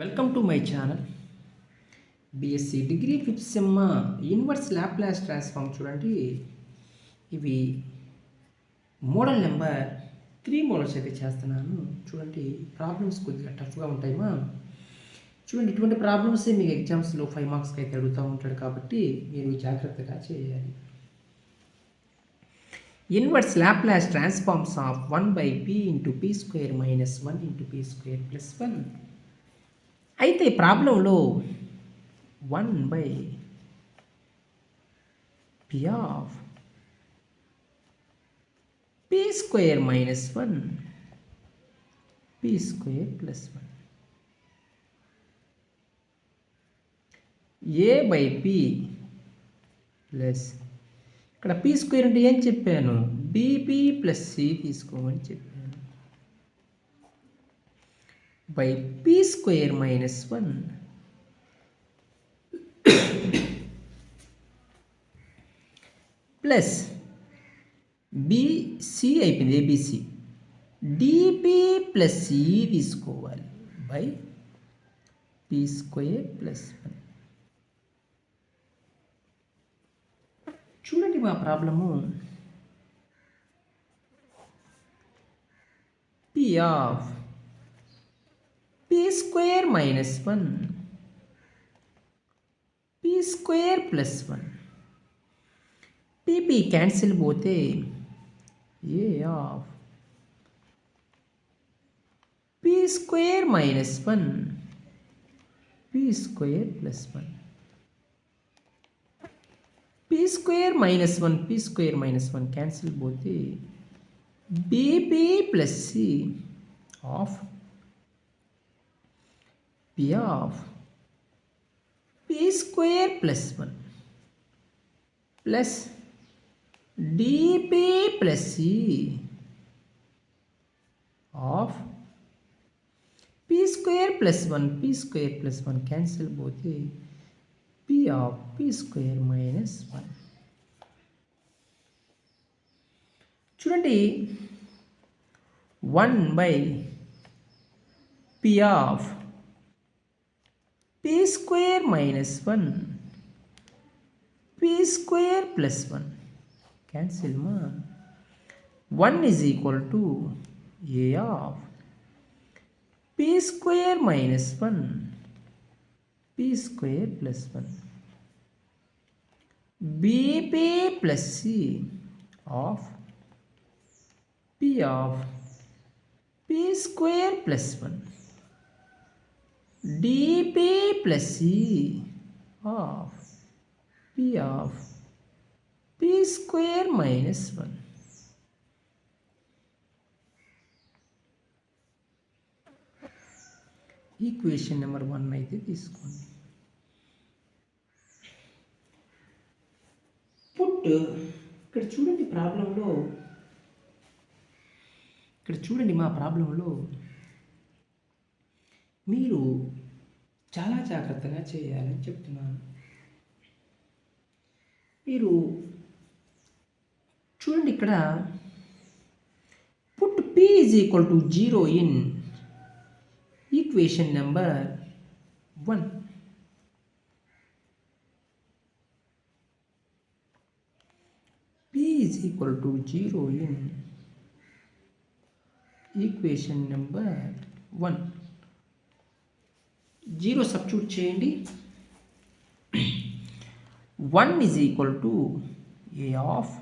Welcome to my channel. BSc degree fifth sem inverse Laplace transform చూడండి. ఇవి model number 3 models అయితే చేస్తున్నాను. చూడండి, ప్రాబ్లమ్స్ కొద్దిగా టఫ్గా ఉంటాయమ్మా. చూడండి, ఇటువంటి ప్రాబ్లమ్సే మీకు ఎగ్జామ్స్లో 5 మార్క్స్కి అయితే అడుగుతూ ఉంటాడు కాబట్టి మీరు జాగ్రత్తగా చేయాలి. Inverse Laplace transforms of 1/p into p square minus 1 into p square plus 1. అయితే ప్రాబ్లంలో 1/p of p square minus 1 p square plus 1 a/p plus ఇక్కడ p స్క్వేర్ అంటే ఏం చెప్పాను, bp ప్లస్ c తీసుకోమని చెప్పాను, by p square minus 1 plus bc అయిపోయింది, abc dp plus c తీసుకోవాలి బై p స్క్వేర్ ప్లస్ 1. చూడండి మా problem, p of p square minus 1 p square plus 1 p cancel పోతే a of p square minus 1 p square plus 1 p square minus 1 p square minus 1 cancel పోతే bp plus c of p of p square plus 1 plus dp plus c of p square plus 1 p square plus 1 cancel పోతే p of p square minus 1. చూడండి, 1/p of p square minus 1 p square plus 1 cancel మా 1 is equal to a of p square minus 1 p square plus 1 bp plus c of p of p square plus 1 dp plus c of p of p square minus 1. Equation number 1 అయితే తీసుకోండి. Put ఇక్కడ చూడండి ప్రాబ్లంలో, మా ప్రాబ్లంలో మీరు చాలా జాగ్రత్తగా చేయాలని చెప్తున్నాను. మీరు చూడండి, ఇక్కడ put p is equal to 0 in equation number 1. p is equal to 0 in equation number 1. 0 substitute చేయండి. 1 is equal to a of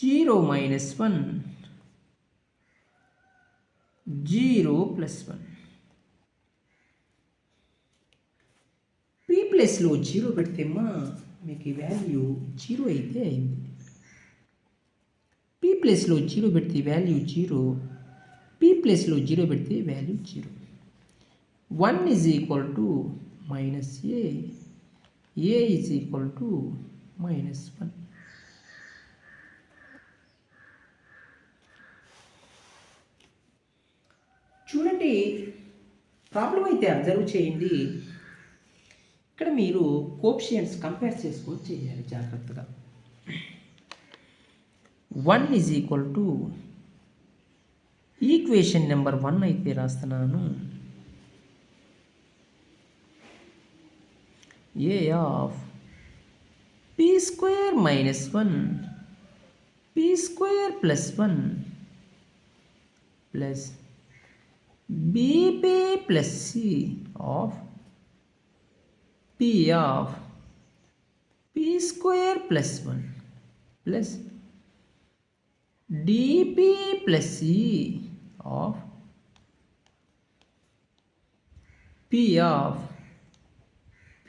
0 minus 1 0 plus 1. p ప్లస్లో 0 పెడితే మీకు ఈ వాల్యూ 0 అయితే అయింది. p ప్లస్లో 0 పెడితే వాల్యూ 0, p ప్లస్లో 0 పెడితే value 0. 1 is equal to minus a is equal to minus 1. చూడండి, ప్రాబ్లం అయితే అబ్జర్వ్ చేయండి. ఇక్కడ మీరు కోఎఫిషియంట్స్ కంపేర్ చేసుకొని చేయాలి జాగ్రత్తగా. 1 is equal to equation number 1 అయితే రాస్తున్నాను. a of p square minus 1 p square plus 1 plus bp plus c of p of p square plus 1 plus dp plus c of p of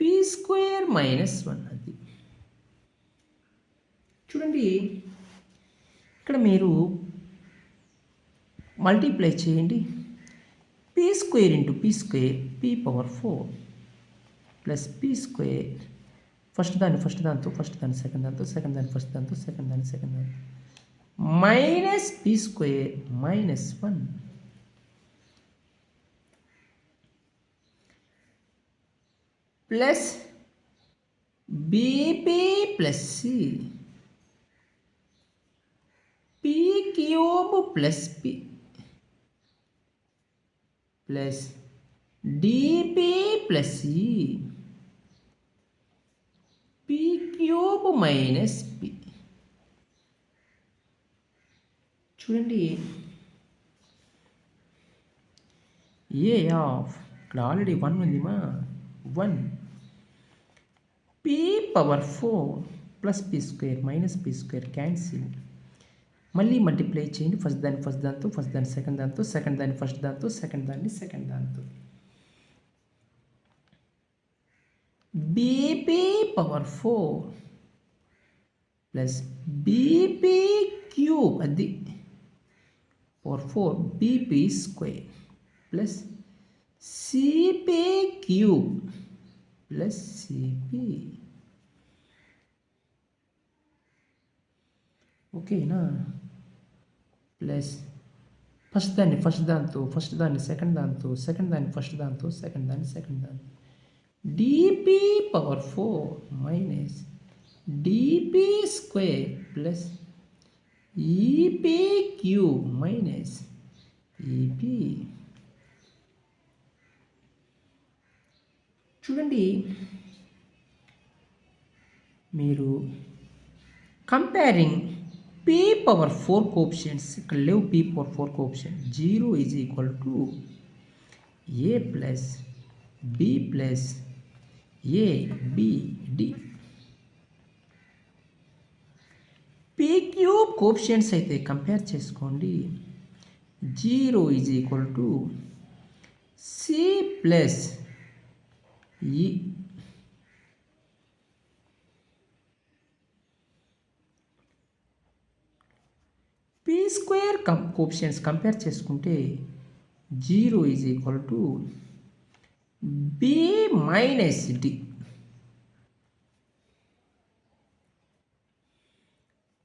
p square minus 1 అది చూడండి. ఇక్కడ మీరు multiply చేయండి. P square into P square P power 4 plus P square first దాంతో second దాన్ని second దాంతో minus P square minus 1 plus BP plus C P cube plus P plus DP plus C P cube minus P. చూడండి, ఏ ఆఫ్ ఇక్కడ already 1 ఉందిమా 1 P power 4 plus P square minus P square cancel. మళ్ళీ multiply చేయండి. First దాన్ని second దాన్ని first దాంతో సెకండ్ దాంతో B P power 4 plus B P cube అది power 4 B P square plus C P cube plus C P. ఓకేనా? ప్లస్ ఫస్ట్ దాన్ని సెకండ్ దాంతో D P power 4 minus D P square plus E P cube minus E P. చూడండి, మీరు కంపేరింగ్ పీ పవర్ 4 కోఎఫిషియంట్స్ ఇక్కడ లేవు. P power 4 coefficient 0 is equal to A plus B plus A B D. P cube coefficients అయితే compare చేసుకోండి. 0 is equal to C plus E P square coefficients compare చేసుకుంటే 0 is equal to B minus D.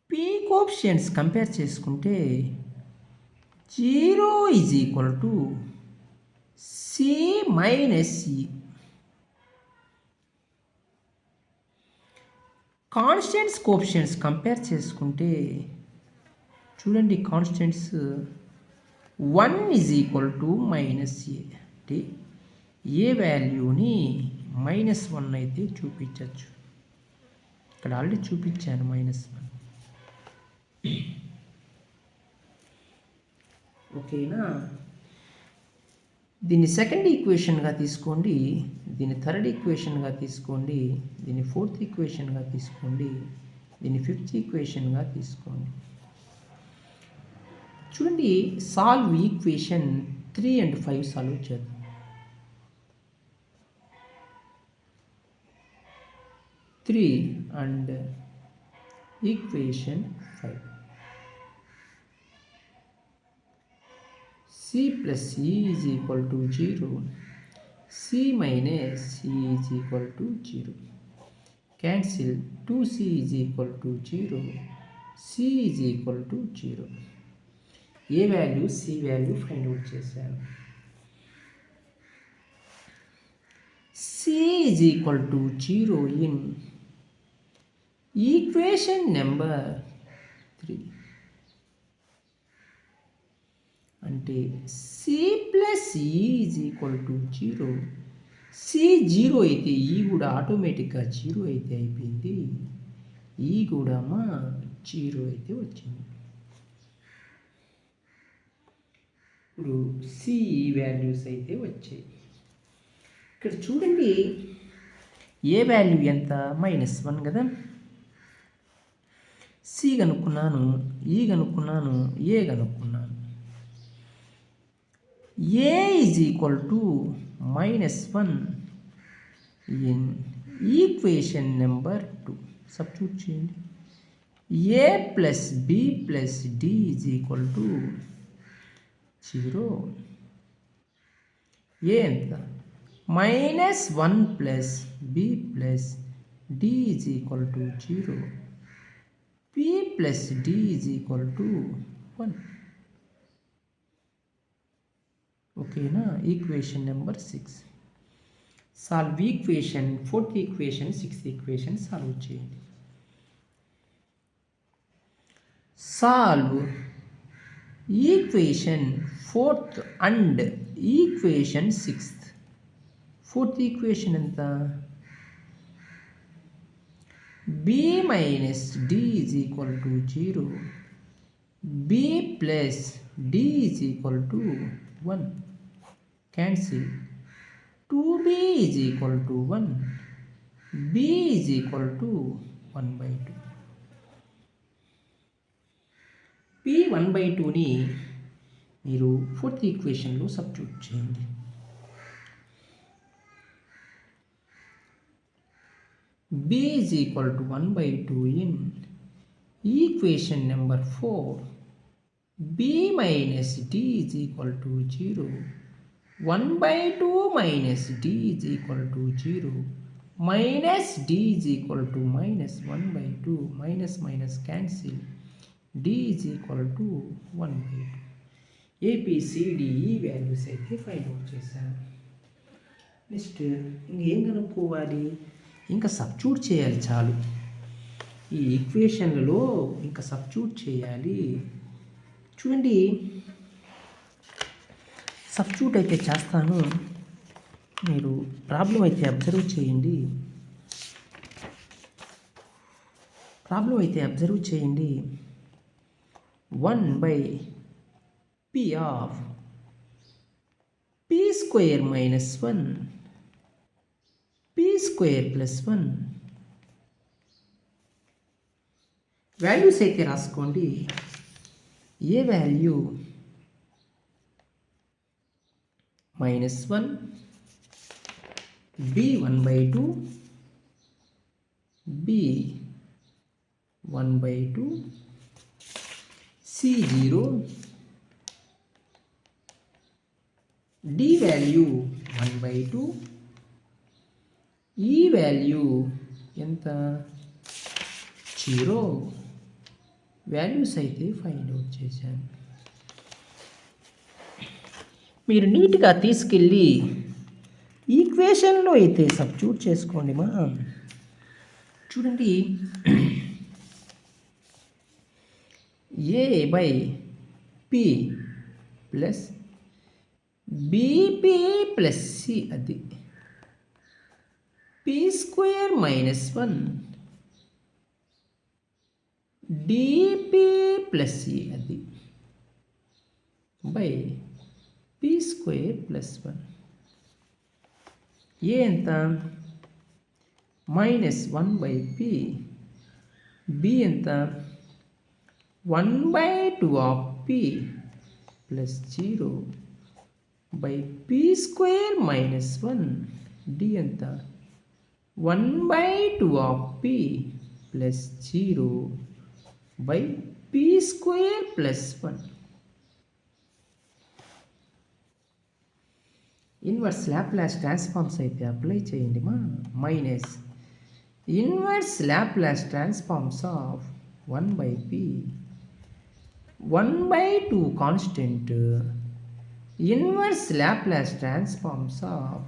P coefficients compare చేసుకుంటే 0 is equal to C minus E. Constants coefficients compare చేసుకుంటే చూడండి, constants 1 is equal to minus A. అంటే A వాల్యూని -1 అయితే చూపించవచ్చు. ఇక్కడ already చూపించాను -1. ఓకేనా? దీన్ని సెకండ్ ఈక్వేషన్గా తీసుకోండి, దీన్ని థర్డ్ ఈక్వేషన్గా తీసుకోండి, దీన్ని ఫోర్త్ ఈక్వేషన్గా తీసుకోండి, దీన్ని ఫిఫ్త్ ఈక్వేషన్గా తీసుకోండి. చూడండి, సాల్వ్ ఈక్వేషన్ 3 and 5 సాల్వ్ చేద్దాం. and equation 5. C plus E is equal to 0. C minus C is equal to 0. Cancel. 2C is equal to 0. C is equal to 0. A value, C value find out చేశాను. C is equal to 0 in equation number 3. అంటే C plus E is equal to 0. C zero అయితే ఈ కూడా ఆటోమేటిక్గా zero అయితే అయిపోయింది. ఈ కూడా జీరో అయితే వచ్చింది. ఇప్పుడు సి వాల్యూస్ అయితే వచ్చాయి. ఇక్కడ చూడండి, ఏ వాల్యూ ఎంత? -1 కదా. సి కనుక్కున్నాను, ఈ కనుక్కున్నాను, ఏ కనుక్కున్నాను. A is equal to -1 in equation number 2. Substitute చేయండి. A plus B plus D is equal to 0. A ఎంత? -1 plus B plus D is equal to 0. B plus D is equal to 1. ఓకేనా? Equation number 6. Solve equation 4th equation 6th equation solve చేయండి. Solve equation 4th and equation 6th. 4th equation ఎంత? b minus D is equal to 0. b plus D is equal to 1. Cancel. 2b is equal to 1. b is equal to 1/2. p 1/2ని మీరు 4th ఈక్వేషన్లో substitute చేయండి. b is equal to 1/2 in equation number 4. b minus D is equal to 0. 1/2 minus D is equal to 0. Minus D is equal to -1/2. Minus minus cancel. D is equal to 1/2. A B C D E values అయితే find out చేశాను. Next ఇంకేం కనుక్కోవాలి? ఇంకా substitute చేయాలి చాలు. ఈ ఈక్వేషన్లలో ఇంకా substitute చేయాలి. చూడండి, సబ్స్టిట్యూట్ అయితే చేస్తాను, మీరు ప్రాబ్లం అయితే అబ్జర్వ్ చేయండి. ప్రాబ్లం అయితే అబ్జర్వ్ చేయండి. 1/p of p square minus 1 p square plus 1. Values అయితే రాసుకోండి. A value? -1, b 1/2, b 1/2, c 0, d value 1/2, E value ఎంత? 0. వాల్యూస్ అయితే ఫైండ్ అవుట్ చేశాను. మీరు నీట్గా తీసుకెళ్ళి ఈక్వేషన్లో అయితే సబ్స్టిట్యూట్ చేసుకోండి. చూడండి, a/p plus bp plus c, అది p square minus 1 dp plus c, అది బై p స్క్వేర్ ప్లస్ 1. ఏ ఎంత? -1/p. b ఎంత? 1/2 of p plus 0 by p square minus 1. d ఎంత? 1/2 of p plus 0 by p square plus 1. Inverse Laplace transforms అయితే apply చేయండి. Minus inverse Laplace transforms of 1/p. 1/2 constant. Inverse Laplace transforms of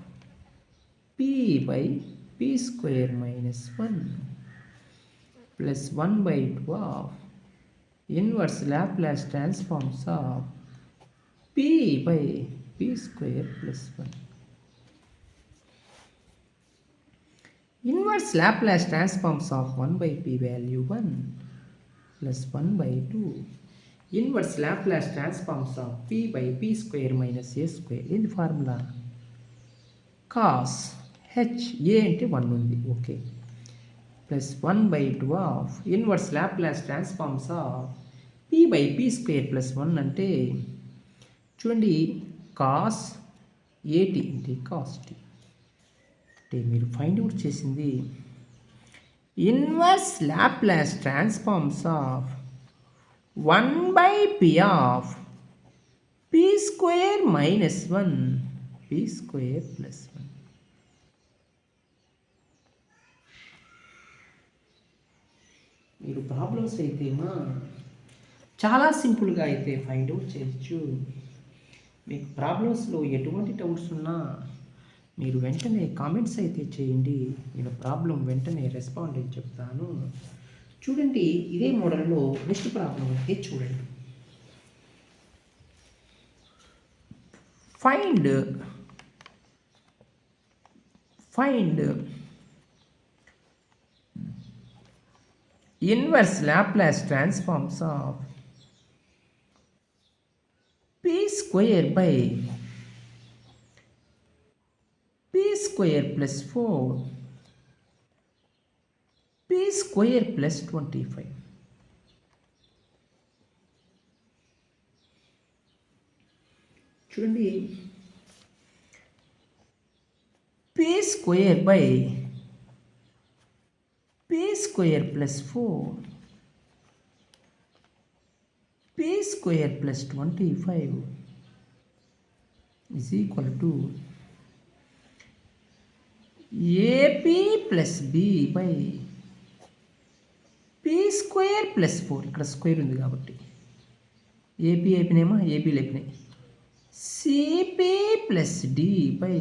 p by p square minus 1 plus 1/2 of inverse Laplace transforms of p by p square plus 1. Inverse Laplace transforms of 1 by p value 1 plus 1 by 2. Inverse Laplace transforms of p by p square minus a square. In the formula cos h a అంటే 1 ఉంది okay plus 1 by 2 of inverse Laplace transforms of p by p square plus 1 అంటే చూడండి cos ఏటి అంటే cos tea అంటే మీరు find out చేసింది inverse Laplace transforms of 1 by p of p square minus 1 p square plus 1. మీరు problems అయితే చాలా సింపుల్గా అయితే ఫైండ్ అవుట్ చేయొచ్చు. మీకు ప్రాబ్లమ్స్లో ఎటువంటి డౌట్స్ ఉన్నా మీరు వెంటనే కామెంట్స్ అయితే చేయండి, నేను ప్రాబ్లం వెంటనే రెస్పాండ్ అని చెప్తాను. చూడండి ఇదే మోడల్లో నెక్స్ట్ ప్రాబ్లం అయితే చూడండి. Find inverse Laplace transforms of p square by p square plus 4 p square plus 25. చూడండి p square by p square plus 4 p square plus 25 is equal to AP plus B by p square plus 4. ఇక్కడ square ఉంది కాబట్టి AP అయిపోయినాయేమో ఏపీలు అయిపోయినాయి CP plus D by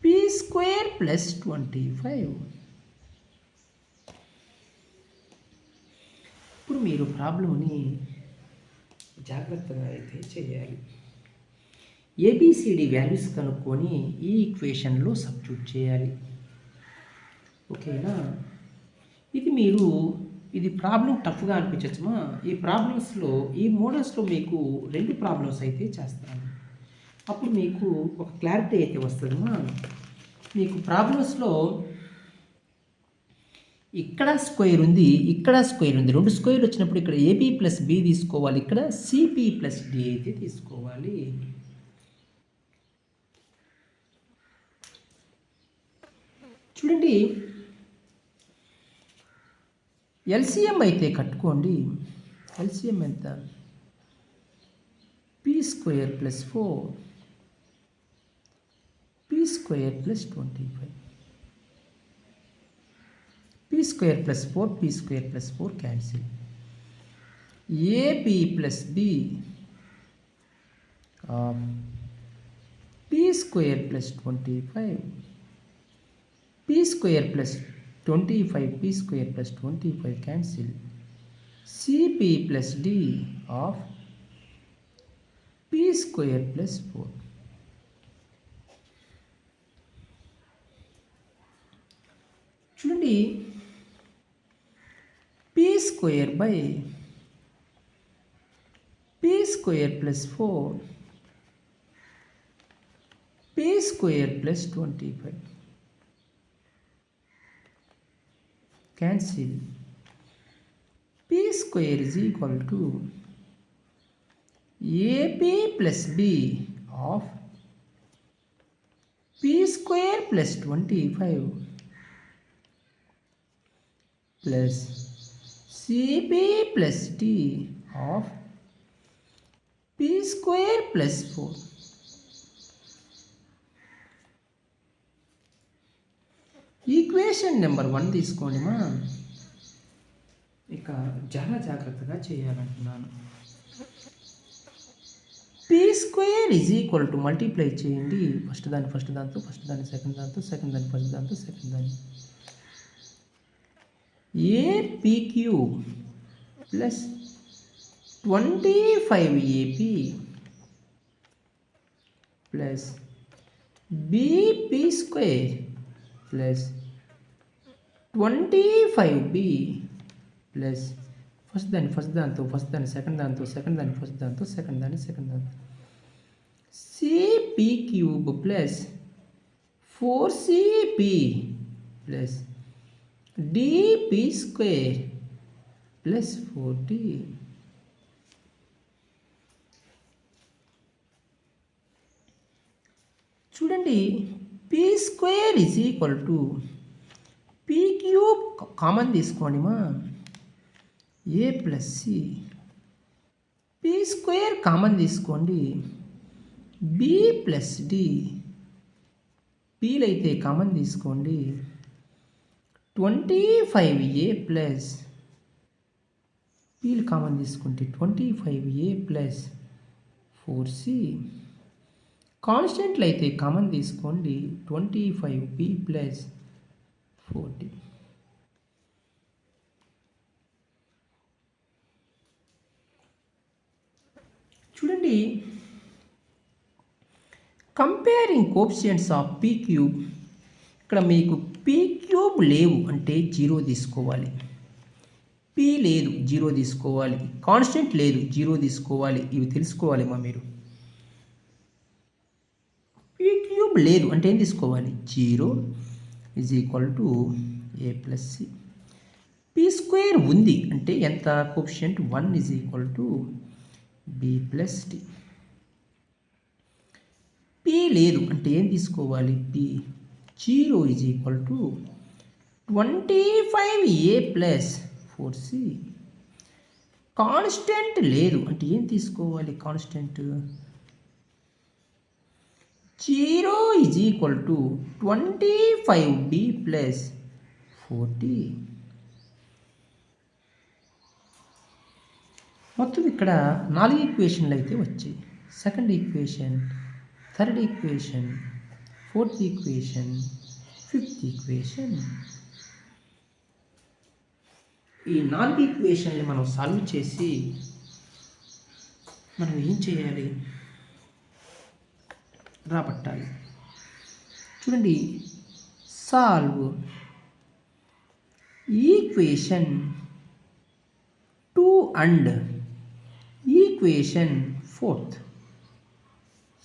P square plus 25. ఇప్పుడు మీరు ప్రాబ్లంని జాగ్రత్తగా అయితే చేయాలి. ఏబిసిడి వాల్యూస్ కనుక్కొని ఈ ఈక్వేషన్లో సబ్స్టిట్యూట్ చేయాలి. ఓకేనా? ఇది ప్రాబ్లం టఫ్గా అనిపించచ్చుమా. ఈ ప్రాబ్లమ్స్లో ఈ మోడల్స్లో మీకు 2 ప్రాబ్లమ్స్ అయితే చేస్తాను. అప్పుడు మీకు ఒక క్లారిటీ అయితే వస్తుందమ్మా. మీకు ప్రాబ్లమ్స్లో ఇక్కడ స్క్వేర్ ఉంది, ఇక్కడ స్క్వేర్ ఉంది, 2 స్క్వేర్ వచ్చినప్పుడు ఇక్కడ ఏబి ప్లస్ బి తీసుకోవాలి, ఇక్కడ సిపి ప్లస్ డి అయితే తీసుకోవాలి. చూడండి ఎల్సిఎం అయితే కట్టుకోండి. ఎల్సిఎం ఎంత? P square plus 4 P square plus 25 p square plus 4 p square plus 4 cancel. AB plus B p square plus 25 p square plus 25 p square plus 25 cancel. CP plus D of p square plus 4. చూడండి p square by p square plus 4 p square plus 25 cancel. p square is equal to AP plus B of p square plus 25 plus CP plus D of p square plus 4. Equation number 1 తీసుకోండి మా. ఇక చాలా జాగ్రత్తగా చేయాలంటున్నాను. P square is equal to multiply చేయండి. First దాన్ని second దాన్ని second దాంతో సెకండ్ దాన్ని AP cube plus 25 AP plus BP square plus 25b plus first దాన్ని సెకండ్ దాన్ని cp cube plus 4cp plus dp square plus 40. చూడండి, P square is equal to P cube common తీసుకోండి మా A plus C. P square common తీసుకోండి B plus D. పీలు అయితే common తీసుకోండి 25a plus peel common తీసుకుంటే 25a plus 4c. కాన్స్టెంట్లు అయితే common తీసుకోండి 25b ప్లస్ 40. చూడండి, comparing coefficients of P cube. ఇక్కడ మీకు పీ క్యూబ్ లేవు అంటే 0 తీసుకోవాలి, పీ లేదు 0 తీసుకోవాలి, కాన్స్టెంట్ లేదు 0 తీసుకోవాలి. ఇవి తెలుసుకోవాలి మా మీరు. పీ క్యూబ్ లేదు అంటే ఏం తీసుకోవాలి, 0 is equal to A plus C. P square ఉంది అంటే ఎంత coefficient 1 is equal to B plus D. P లేదు అంటే ఏం తీసుకోవాలి, P 0 is equal to 25a plus 4c. Constant లేదు అంటే ఏం తీసుకోవాలి, constant 0 is equal to 25b plus 40. మొత్తం ఇక్కడ 4 ఈక్వేషన్లు అయితే వచ్చాయి. Second equation, third equation, fourth equation, fifth equation. ఈ 4 ఈక్వేషన్ని మనం సాల్వ్ చేసి మనం ఏం చేయాలి, రాబట్టాలి. చూడండి, solve equation 2 and equation 4th.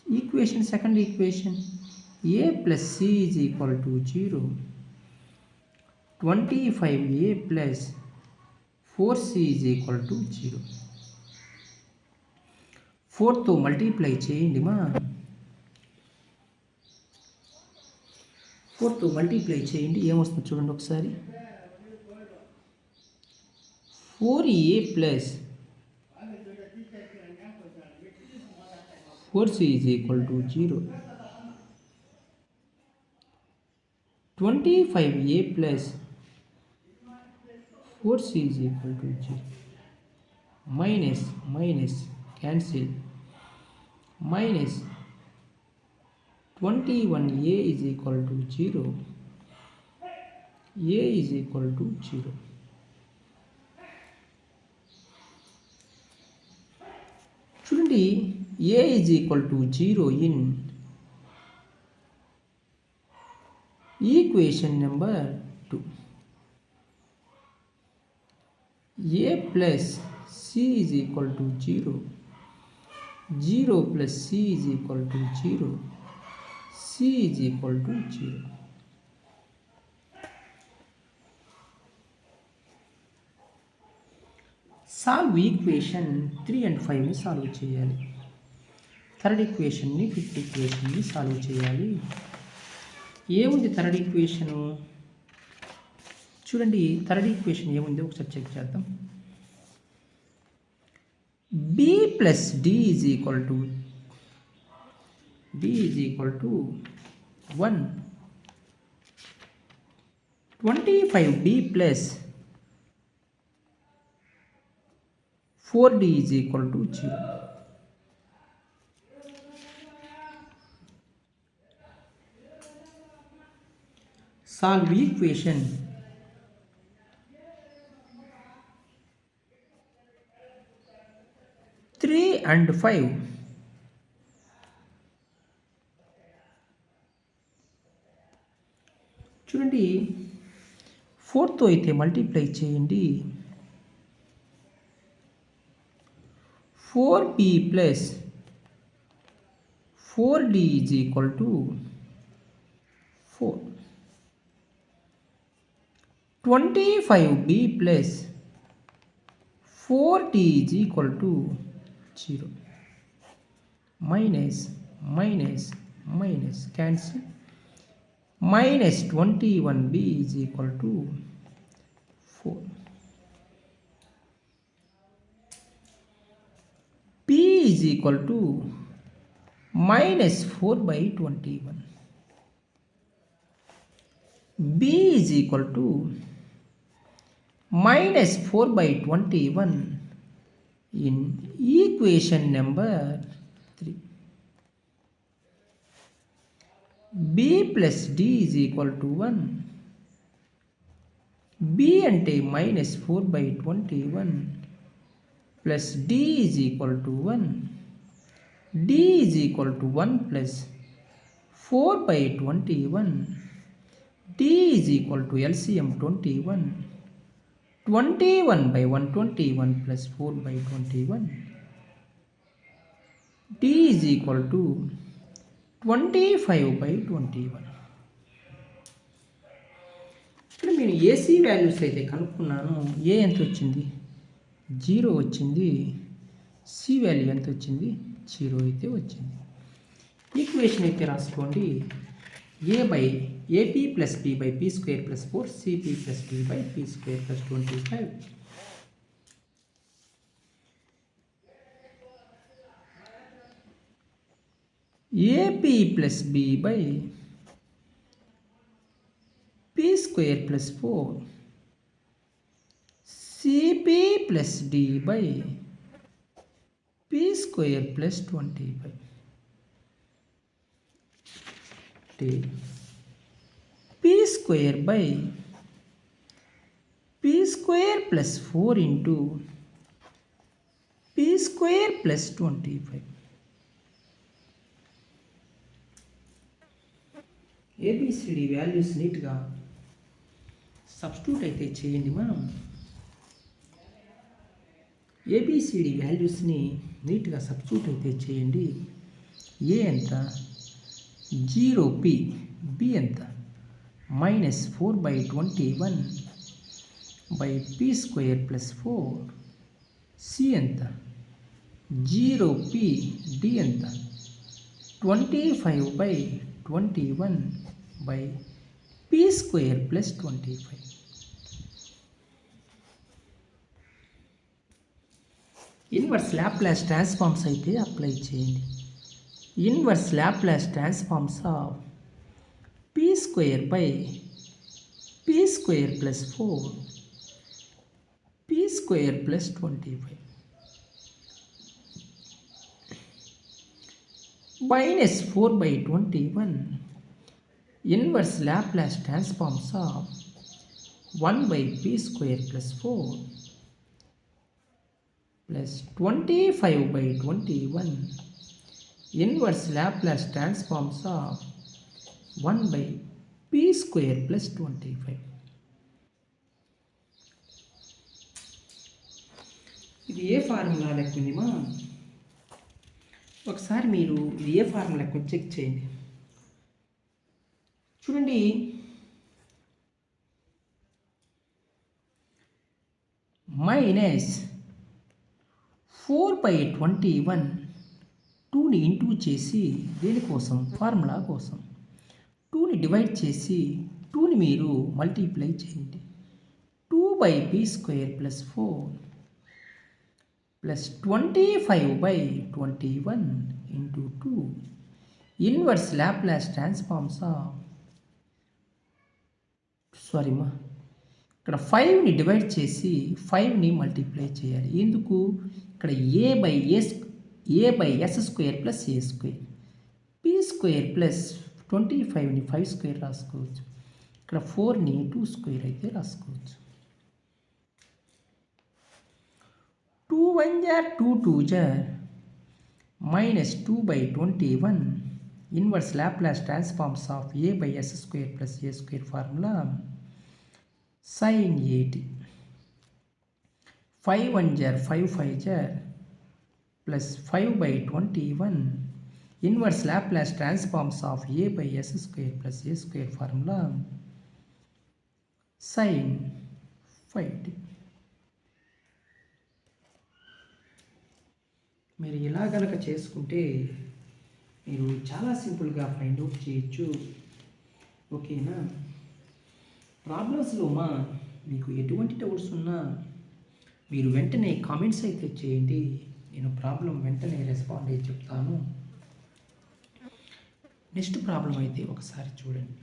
Equation second equation a plus C is equal to 0, 25a plus 4c is equal to 0. 4తో మల్టిప్లై చేయండి మా, 4తో మల్టిప్లై చేయండి ఏమొస్తుంది చూడండి ఒకసారి. 4a plus 4c is equal to 0, 25a plus 4c is equal to 0. Minus cancel, minus 21a is equal to 0, a is equal to 0. చూడండి, a is equal to 0 in equation number 2. a plus c is equal to 0, 0 plus c is equal to 0, c is equal to 0. Solve equation 3 and 5ని solve చేయాలి. Third ఈక్వేషన్ని, fifth ఈక్వేషన్ని solve చేయాలి. ఏముంది third equation, చూడండి third equation ఏముంది ఒకసారి check చేద్దాం. b plus d is equal to 1, 25d plus 4d is equal to 0. Solve equation 3 and 5. చూడండి 4తో అయితే మల్టిప్లై చేయండి. 4b plus 4d is equal to 4. 25b plus 4d is equal to 0. Minus minus minus cancel. minus 21b is equal to 4. p is equal to minus 4 by 21. b is equal to minus 4 by 21 in equation number 3. b plus d is equal to 1. b అంటే minus 4 by 21 plus d is equal to 1. d is equal to 1 plus 4 by 21. d is equal to LCM 21. 21 by 121 plus 4 by 21. d is equal to 25 by 21. ఇక్కడ నేను AC values అయితే కనుక్కున్నాను. ఏ ఎంత వచ్చింది? 0 వచ్చింది. C value ఎంత వచ్చింది? 0 అయితే వచ్చింది. ఈక్వేషన్ అయితే రాసుకోండి. AP plus B by P square plus 4 CP plus D by P square plus 25. AP plus B by P square plus 4 CP plus D by P square plus 25. P square by P square plus 4 into P square plus 25. ABCD values నీట్గా substitute అయితే చేయండి. మనం A B C D వాల్యూస్ని నీట్గా substitute అయితే చేయండి. ఏ ఎంత? 0p. B ఎంత? minus 4 by 21 by p square plus 4. C ఎంత? 0p. డి ఎంత? 25 by 21 by p square plus 25. Inverse Laplace transforms అయితే అప్లై చేయండి. Inverse Laplace transforms of p square by p square plus 4 p square plus 25 minus 4 by 21 inverse Laplace transforms of 1 by p square plus 4 plus 25 by 21 inverse Laplace transforms of 1 by p square plus 25. ఇది ఏ formula లెక్కుందిమా? ఒకసారి మీరు ఇది ఏ formula లెక్క check చేయండి. చూడండి, minus 4/21 2ని into చేసి దేనికోసం? ఫార్ములా కోసం. 2ని డివైడ్ చేసి 2ని మీరు మల్టిప్లై చేయండి. 2/p square plus 4 plus 25/21 into 2 inverse Laplace transforms of ఇక్కడ 5ని డివైడ్ చేసి 5ని మల్టిప్లై చేయాలి. ఎందుకు? ఇక్కడ a/s square plus a square, p square plus 25ని 5 స్క్వేర్ రాసుకోవచ్చు. ఇక్కడ 4ని 2 స్క్వేర్ అయితే రాసుకోవచ్చు. 2 1 jar 2 2 jar minus 2/21 inverse Laplace transforms of A by S square plus A square formula sin 80. 5 1 jar 5 5 jar plus 5 by 21 inverse Laplace transforms of a by s square plus a square formula sin 5t. మీరు ఇలా కనుక చేసుకుంటే మీరు చాలా సింపుల్గా find out చేయొచ్చు. ఓకేనా? ప్రాబ్లమ్స్లో మీకు ఎటువంటి డౌట్స్ ఉన్నా మీరు వెంటనే కామెంట్స్ అయితే చేయండి. నేను ప్రాబ్లం వెంటనే రెస్పాండ్ అయ్యి చెప్తాను. నెక్స్ట్ ప్రాబ్లం అయితే ఒకసారి చూడండి.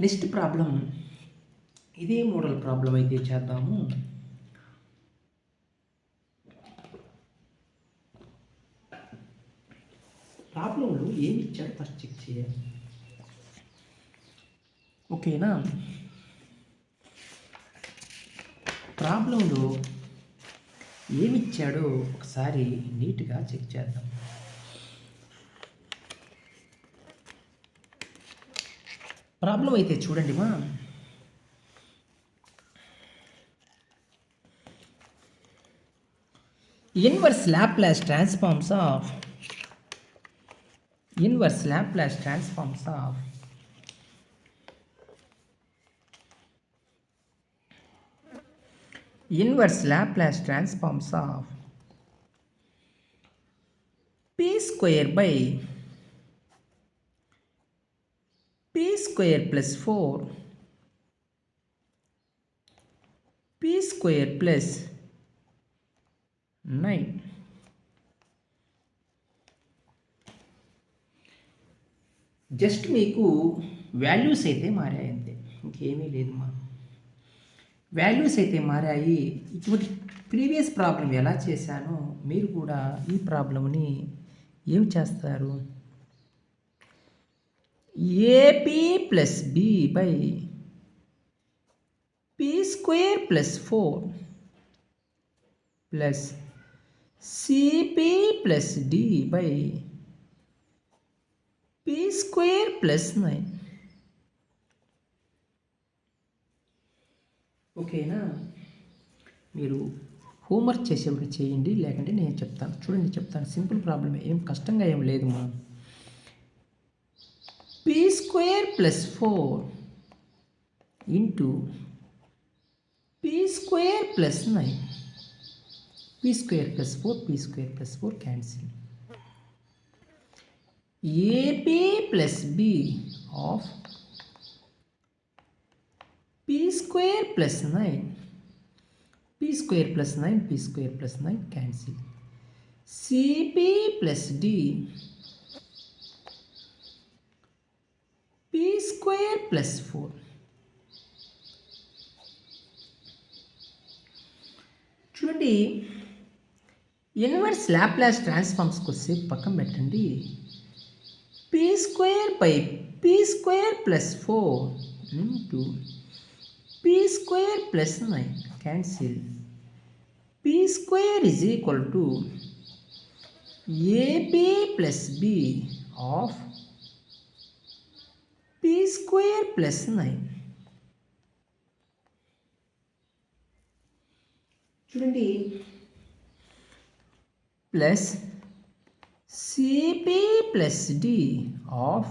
నెక్స్ట్ ప్రాబ్లం ఇదే మోడల్ ప్రాబ్లం అయితే చేద్దాము. ప్రాబ్లంలో ఏమి ఇచ్చారో ఫస్ట్ చెక్ చేయాలి. ఓకేనా? ప్రాబ్లంలో ఏమి ఇచ్చాడో ఒకసారి నీట్గా చెక్ చేద్దాం. ప్రాబ్లం అయితే చూడండి inverse Laplace transforms of inverse Laplace transforms of p square by p square plus 4 p square plus 9. Just మీకు వాల్యూస్ అయితే మారాయి అంతే, ఇంకేమీ లేదు వాల్యూస్ అయితే మారాయి. ఇటువంటి ప్రీవియస్ ప్రాబ్లం ఎలా చేశానో మీరు కూడా ఈ ప్రాబ్లంని ఏం చేస్తారు? AP plus B by P square plus 4 plus CP plus D by p square plus 9. ఓకేనా? మీరు హోంవర్క్ చేసేప్పుడు చేయండి, లేకంటే నేను చెప్తాను. చూడండి, చెప్తాను. సింపుల్ ప్రాబ్లమే, ఏం కష్టంగా ఏం లేదు p square plus 4 into p square plus 9. p square plus 4 p square plus 4 cancel. AP plus B of P square plus 9. P square plus 9, P square plus 9 cancel. CP plus D. P square plus 4. చూడండి, inverse Laplace ట్రాన్స్ఫార్మ్స్కి వస్తే పక్కన పెట్టండి. p square by p square plus 4 into p square plus 9 cancel. p square is equal to ab plus b of p square plus 9. చూడండి, plus CP plus D of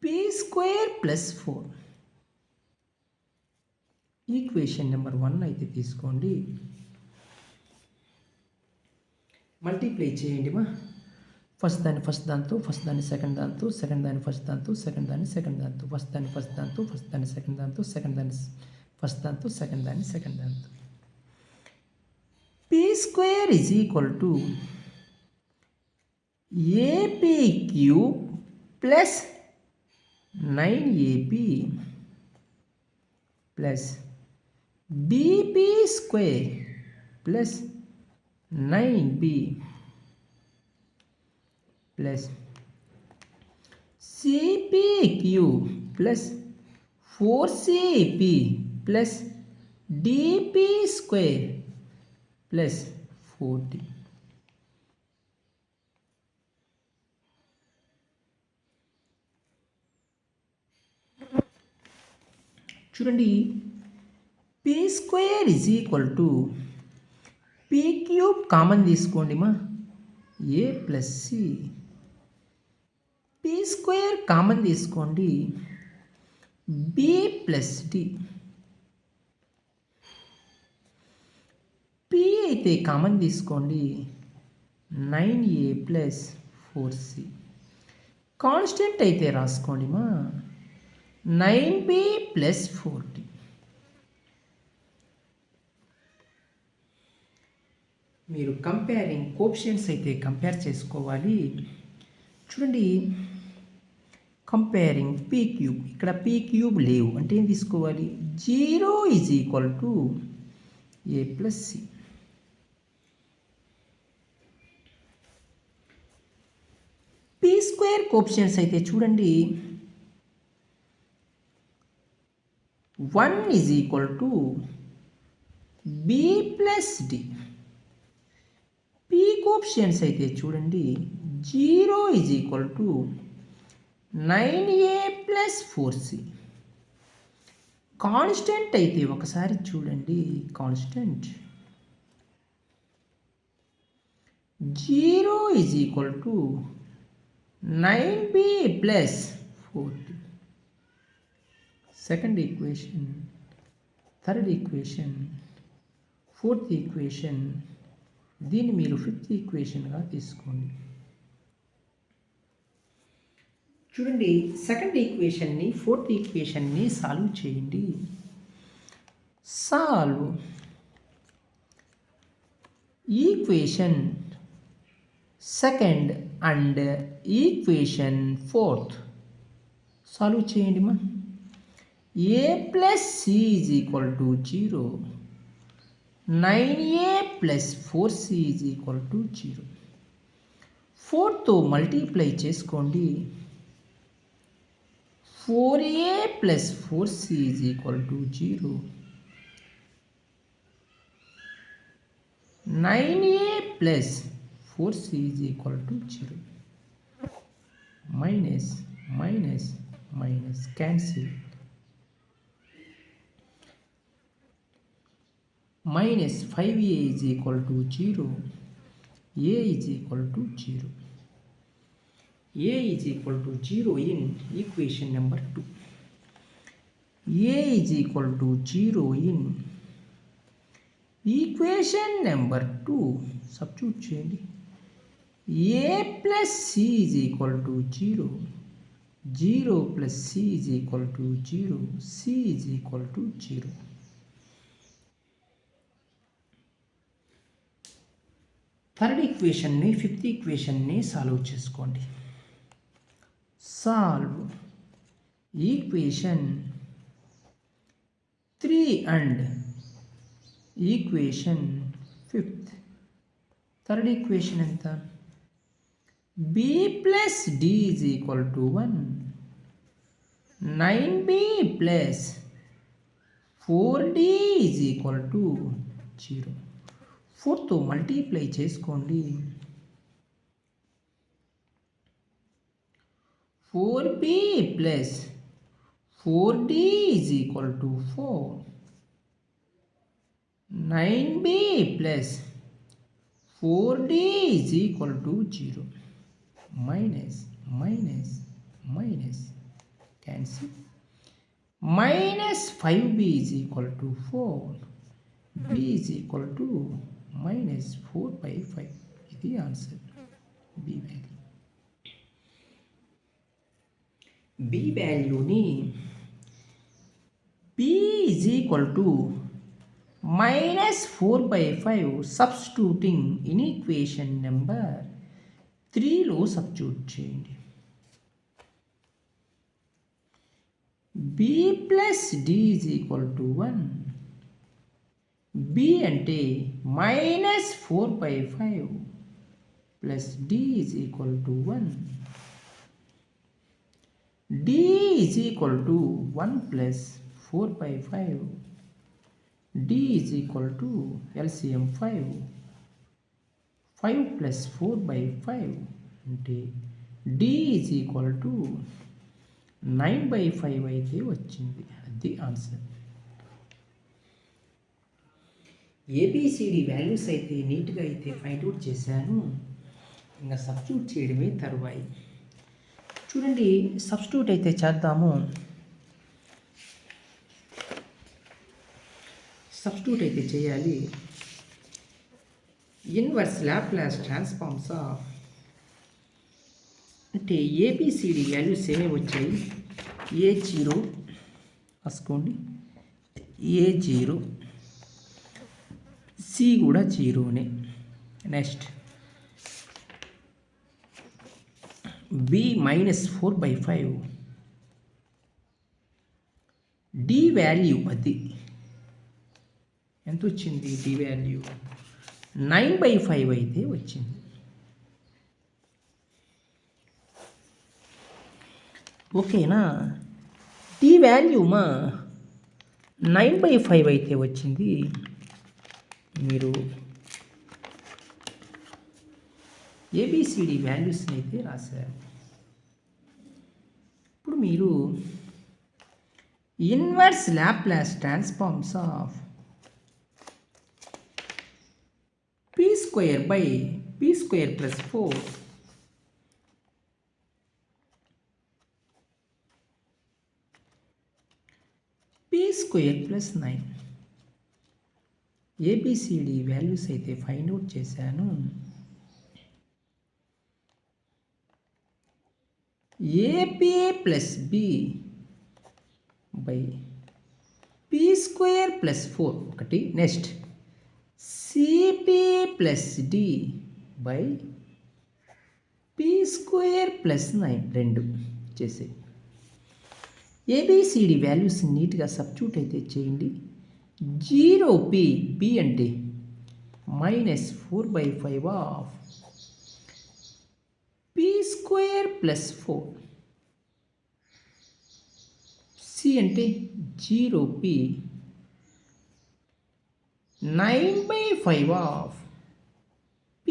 P square plus 4. Equation number 1 అయితే తీసుకోండి, multiply చేయండి first దాంతో, first దాన్ని second దాంతో, second దాన్ని first దాంతో, second దాన్ని సెకండ్ దాంతో, ఫస్ట్ దాన్ని ఫస్ట్ దాంతో, ఫస్ట్ దాన్ని సెకండ్ దాంతో, సెకండ్ దాన్ని ఫస్ట్ దాంతో, సెకండ్ దాన్ని సెకండ్ దాంతో. p square is equal to AP cube plus 9AP plus BP square plus 9B plus CP cube plus 4CP plus D P square plus 4d. చూడండి, P square is equal to P cube common తీసుకోండి మా, A plus C. P square common తీసుకోండి, B plus D. P అయితే common తీసుకోండి, 9a plus 4c. Constant అయితే రాసుకోండి మా, 9b plus 4d. మీరు కంపేరింగ్ కోఎఫిషియంట్స్ అయితే కంపేర్ చేసుకోవాలి. చూడండి, కంపేరింగ్ పీ క్యూబ్, ఇక్కడ పీ క్యూబ్ లేవు అంటే ఏం తీసుకోవాలి, 0 is equal to A plus C. P square coefficients అయితే చూడండి, 1 is equal to B plus D. P coefficients అయితే చూడండి, 0 is equal to 9a plus 4c. Constant అయితే ఒకసారి చూడండి, constant 0 is equal to 9b plus 4d. Second equation, third equation, fourth equation, దీన్ని మీరు fifth ఈక్వేషన్గా తీసుకోండి. చూడండి, సెకండ్ ఈక్వేషన్ని ఫోర్త్ ఈక్వేషన్ని సాల్వ్ చేయండి. Solve equation second and equation fourth solve చేయండి మా. A plus C is equal to 0, 9a plus 4c is equal to 0. 4తో మల్టిప్లై చేసుకోండి, 4a plus 4c is equal to 0, 9a plus 4c is equal to 0. Minus minus minus cancel, minus 5a is equal to 0, a is equal to 0. a is equal to 0 in equation number 2. a is equal to 0 in equation number 2. Substitute చేయండి. a plus c is equal to 0, 0 plus c is equal to 0, c is equal to 0. Third ఈక్వేషన్ని fifth ఈక్వేషన్ని solve చేసుకోండి. Solve equation 3 and equation 5. Third equation ఎంత, B plus D is equal to 1, 9b plus 4d is equal to 0. 4తో multiply చేసుకోండి, 4b plus 4d is equal to 4, 9b plus 4d is equal to 0. Minus minus minus cancel, minus 5b is equal to 4, b is equal to minus 4/5. ఇది answer, B value. B వాల్యూని b is equal to -4/5 substituting in equation number 3లో substitute చేయండి. b plus d is equal to 1, b అంటే -4/5 plus d is equal to 1, d is equal to 1 plus 4/5 d is equal to LCM 5. 5 plus 4 by 5 అంటే d is equal to 9 by 5 అయితే వచ్చింది. అది answer. A B C D values అయితే నీట్గా అయితే find out చేశాను. ఇంకా సబ్స్టిట్యూట్ చేయడమే తరువాయి. చూడండి, సబ్స్టిట్యూట్ అయితే చేద్దాము. సబ్స్టిట్యూట్ అయితే చేయాలి. ఇన్వర్స్ లాప్లాస్ ట్రాన్స్ఫార్మ్స్ ఆఫ్ అంటే ఏబిసిడి వాల్యూస్ ఏమేమి వచ్చాయి? A0 రాసుకోండి, A0, సి కూడా జీరోనే. నెక్స్ట్ b -4/5, డి వాల్యూ అది ఎంత వచ్చింది? డి వాల్యూ 9/5 అయితే వచ్చింది. ఓకేనా? డి వాల్యూ 9/5 అయితే వచ్చింది. మీరు ఏబిసిడి వాల్యూస్ని అయితే రాశారు. ఇప్పుడు మీరు inverse Laplace transforms of p² by p² plus 4 p² plus 9 ABCD values అయితే ఫైండ్ అవుట్ చేశాను. AP plus B by p² plus 4 ఒకటి. Next CP plus D by p² plus 9 2 చేసే. ఏబిసిడి వాల్యూస్ నీట్గా సబ్స్టిట్యూట్ అయితే చేయండి. 0p, b అంటే -4/5 of p² plus 4, C అంటే 0p 9/5 of p²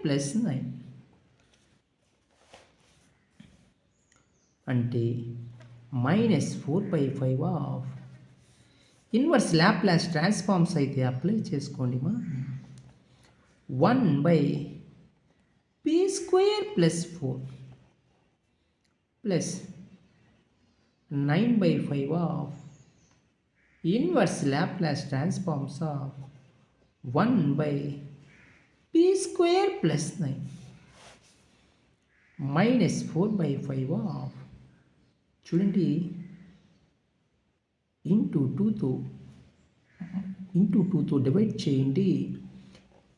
plus 9 అంటే -4/5 ఆఫ్ ఇన్వర్స్ లాప్లాస్ ట్రాన్స్ఫార్మ్స్ అయితే అప్లై చేసుకోండి. 1/p² plus 4 plus 9/5 of inverse Laplace transforms of 1/p² plus 9 -4/5 of చూడండి, ఇంటూ 2తో డివైడ్ చేయండి.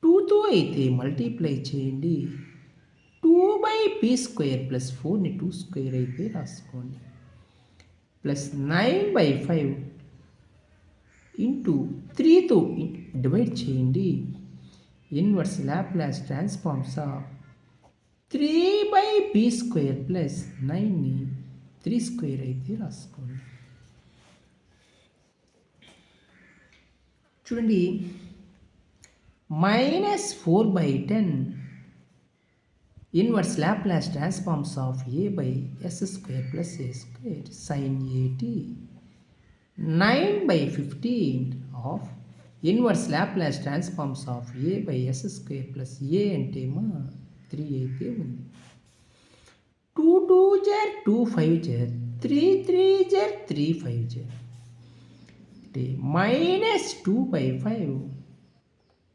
2తో అయితే మల్టిప్లై చేయండి. 2/p² plus 4ని 2² అయితే రాసుకోండి. ప్లస్ 9/5 ఇంటూ 3తో డివైడ్ చేయండి. Inverse Laplace transforms of 3/p² plus 9ని 3² అయితే రాసుకోండి. చూడండి, -4/10 inverse Laplace transforms of a/s² plus a² sin at. 9/15 of inverse Laplace transforms of a/s² plus a అంటే 3 అయితే ఉంది. 2 2 2 5 3 3 3 5 అంటే -2/5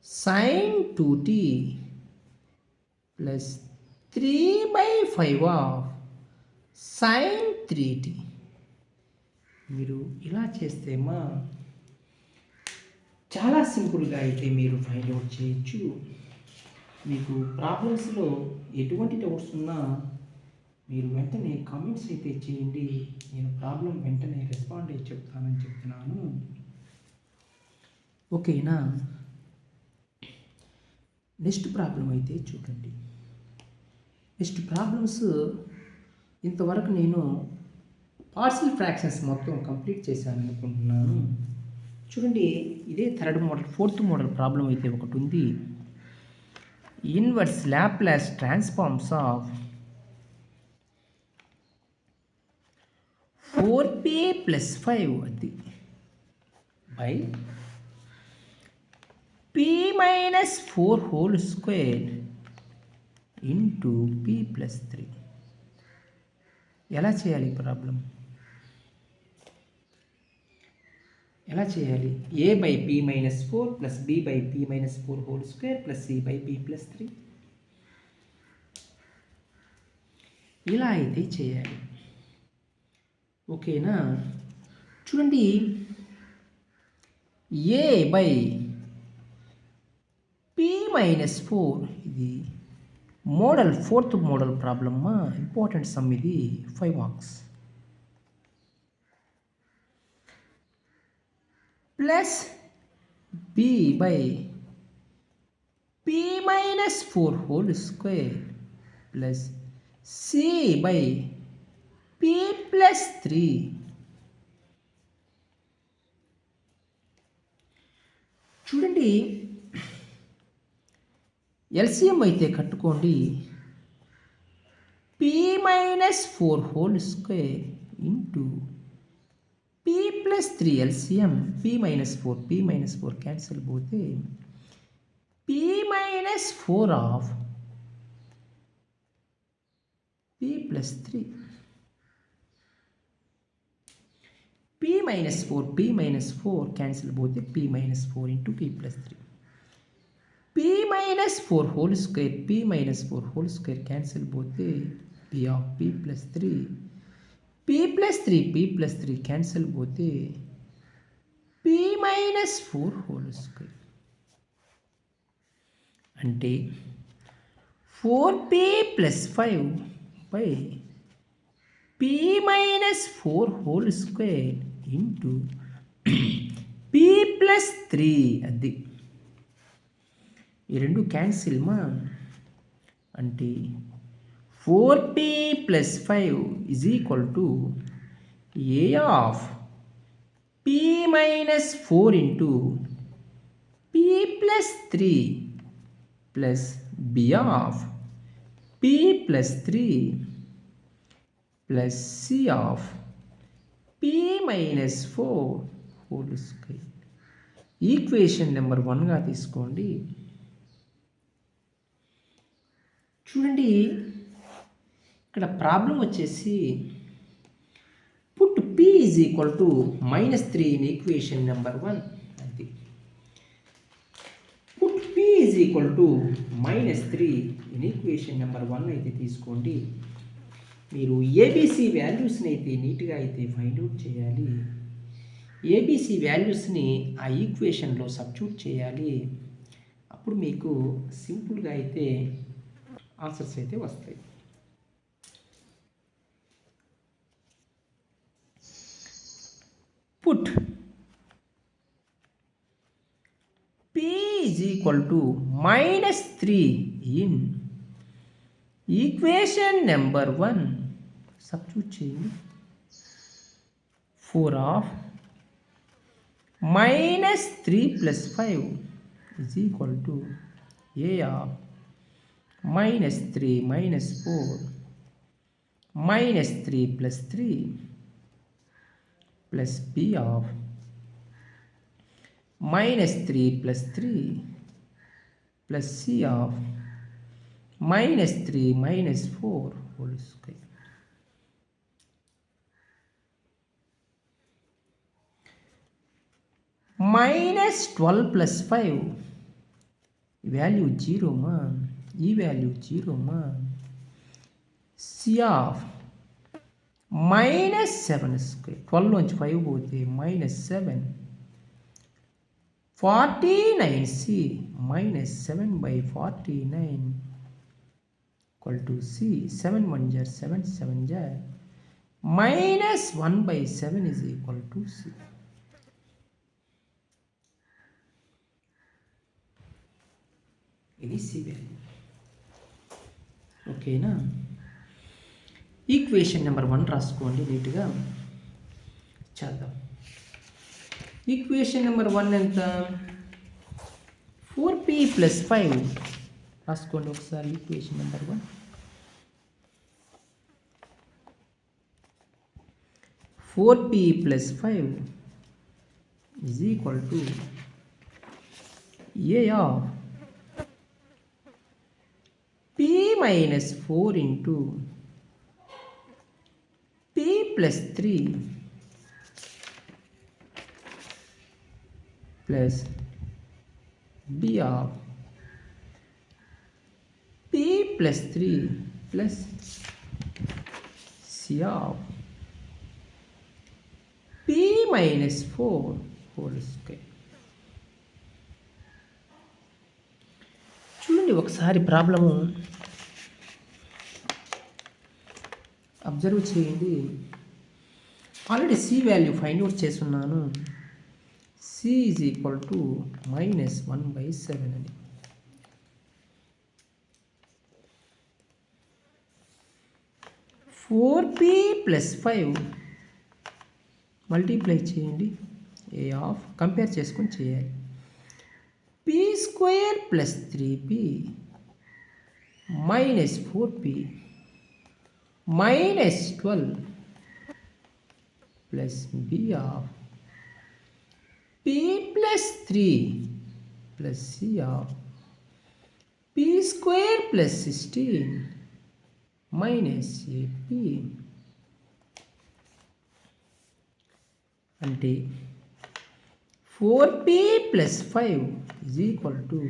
sin 2t plus 3/5 of sin 3t. మీరు ఇలా చేస్తే చాలా సింపుల్గా అయితే మీరు ఫైండ్ అవుట్ చేయొచ్చు. మీకు ప్రాబ్లమ్స్లో ఎటువంటి డౌట్స్ ఉన్నా మీరు వెంటనే కామెంట్స్ అయితే చేయండి. నేను ప్రాబ్లం వెంటనే రెస్పాండ్ అయ్యి చెప్తానని చెప్తున్నాను. ఓకేనా? నెక్స్ట్ ప్రాబ్లం అయితే చూడండి. నెక్స్ట్ ప్రాబ్లమ్స్ ఇంతవరకు నేను పార్షియల్ ఫ్రాక్షన్స్ మొత్తం కంప్లీట్ చేశాను అనుకుంటున్నాను. చూడండి, ఇదే ఫోర్త్ మోడల్ ప్రాబ్లం అయితే ఒకటి ఉంది. Inverse Laplace transforms of 4p + 5 అది by p - 4 whole square into p + 3. ఎలా చేయాలి ఈ ప్రాబ్లం? ఎలా చేయాలి? a/p - 4 + b/p - 4 whole square + c/p + 3. ఇలా అయితే చేయాలి. ఓకేనా? చూడండి, a/p - 4 ఇది fourth model problem. Important some ఇది, 5 marks. Plus b/p - 4 whole square plus c/p + 3. చూడండి, ఎల్సిఎం అయితే కట్టుకోండి. p - 4 whole square into p + 3 LCM. p - 4 cancel పోతే p - 4 of p + 3. p - 4 cancel పోతే p - 4 into p + 3. p - 4 whole square cancel పోతే p of p + 3. p + 3 cancel పోతే p - 4 whole square. అంటే 4p + 5 by p - 4 whole square into p + 3. అది ఈ రెండు cancel మా. అంటే 4p + 5 = a of p - 4 into p + 3 plus b of p + 3 plus c of p - 4 whole square. Equation number 1గా తీసుకోండి. చూడండి, ఇక్కడ ప్రాబ్లం వచ్చేసి put p = -3 in equation number 1. అది put p -3 in equation number 1 అయితే తీసుకోండి. మీరు ఏబిసి వాల్యూస్ని అయితే నీట్గా అయితే ఫైండ్ అవుట్ చేయాలి. ఏబిసి వాల్యూస్ని ఆ ఈక్వేషన్లో సబ్స్టిట్యూట్ చేయాలి. అప్పుడు మీకు సింపుల్గా అయితే ఆన్సర్స్ అయితే వస్తాయి. Put p -3 in equation number 1. Substitute చేయండి. 4 of -3 + 5 a of -3 - 4 -3 + 3 plus b of -3 + 3 plus c of -3 - 4 whole square. -12 + 5 value 0 మా. ఈ వాల్యూ 0 మా. c of -7². 12 నుంచి 5 పోతే -7. 49c -7/49 = c. 7 × 1 = 7, 7 = -1/7 = c. ఇది సి వాల్యూ. ఓకేనా? ఈక్వేషన్ నెంబర్ 1 రాసుకోండి నీట్గా. చేద్దాం. ఈక్వేషన్ నెంబర్ 1 ఎంత? 4p ప్లస్ 5 రాసుకోండి ఒకసారి. Equation number 1 4p plus 5 is equal to a of p minus 4 into p plus 3 plus b of p plus 3 plus c of p minus 4 whole square. చూడండి ఒకసారి problem observe చేయండి. Already C value find out చేస్తున్నాను. C is equal to -1/7 అని. Four P plus 5 multiply చేయండి. ఏ of compare చేసుకొని చేయాలి. P square plus 3p minus 4p minus 12 plus B of p plus 3 plus C of p square plus 16 minus 8p అంటే 4p plus 5 is equal to